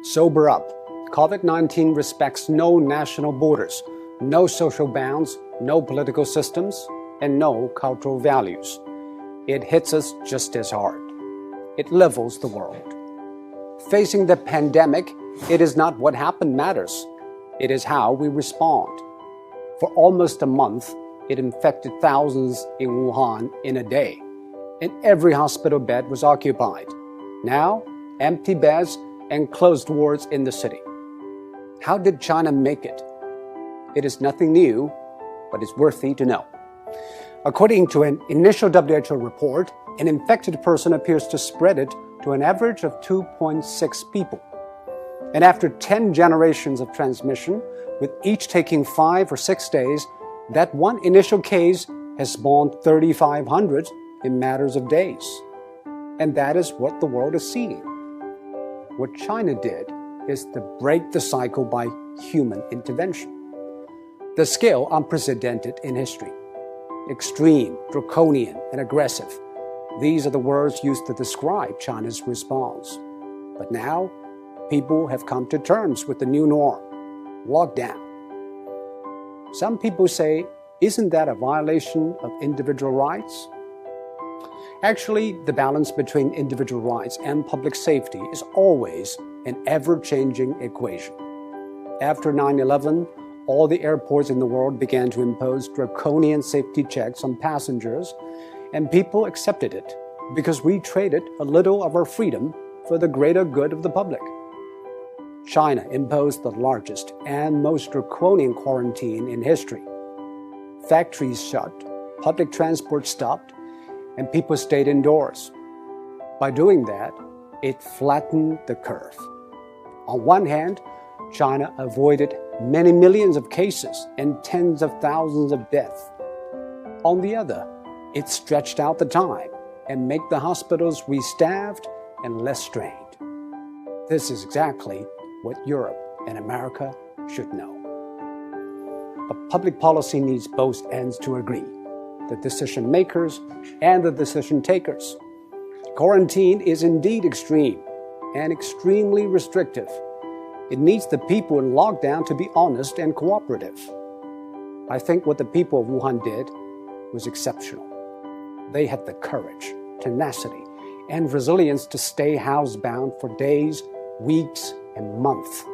Sober up. COVID-19 respects no national borders, no social bounds, no political systems, and no cultural values. It hits us just as hard. It levels the world. Facing the pandemic, it is not what happened matters. It is how we respond. For almost a month, it infected thousands in Wuhan in a day, and every hospital bed was occupied. Now, empty beds and closed wards in the city. How did China make it? It is nothing new, but it's worthy to know. According to an initial WHO report, an infected person appears to spread it to an average of 2.6 people. And after 10 generations of transmission, with each taking 5 or 6 days, that one initial case has spawned 3,500 in matters of days. And that is what the world is seeing. What China did is to break the cycle by human intervention. The scale unprecedented in history. Extreme, draconian, and aggressive. These are the words used to describe China's response. But now, people have come to terms with the new norm, lockdown. Some people say, isn't that a violation of individual rights? Actually, the balance between individual rights and public safety is always an ever-changing equation. After 9/11, all the airports in the world began to impose draconian safety checks on passengers, and people accepted it because we traded a little of our freedom for the greater good of the public. China imposed the largest and most draconian quarantine in history. Factories shut, public transport stopped, and people stayed indoors. By doing that, it flattened the curve. On one hand, China avoided many millions of cases and tens of thousands of deaths. On the other, it stretched out the time and made the hospitals restaffed and less strained. This is exactly what Europe and America should know. But public policy needs both ends to agree, the decision makers and the decision takers. Quarantine is indeed extreme and extremely restrictive. It needs the people in lockdown to be honest and cooperative. I think what the people of Wuhan did was exceptional. They had the courage, tenacity, and resilience to stay housebound for days, weeks, and months.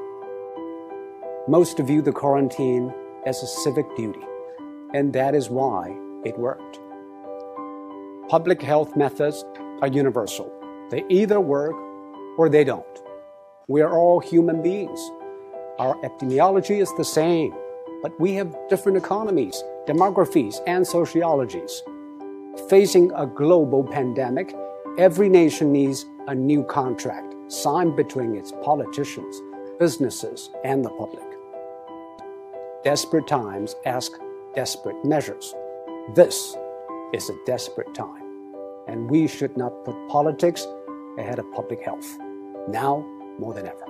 Most view the quarantine as a civic duty, and that is why it worked. Public health methods are universal. They either work or they don't. We are all human beings. Our epidemiology is the same, but we have different economies, demographies, and sociologies. Facing a global pandemic, every nation needs a new contract signed between its politicians, businesses, and the public. Desperate times ask desperate measures. This is a desperate time, and we should not put politics ahead of public health, now more than ever.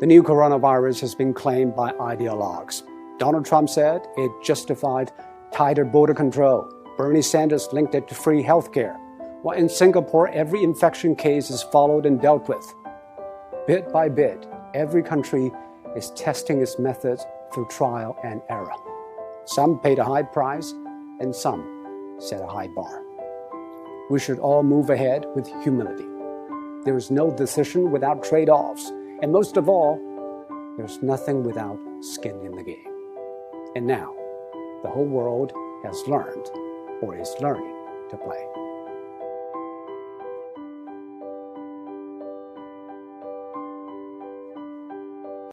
The new coronavirus has been claimed by ideologues. Donald Trump said it justified tighter border control. Bernie Sanders linked it to free healthcare. While in Singapore, every infection case is followed and dealt with. Bit by bit, every country is testing its methods through trial and error. Some paid a high price, and some set a high bar. We should all move ahead with humility. There is no decision without trade-offs, and most of all, there's nothing without skin in the game. And now, the whole world has learned, or is learning, to play.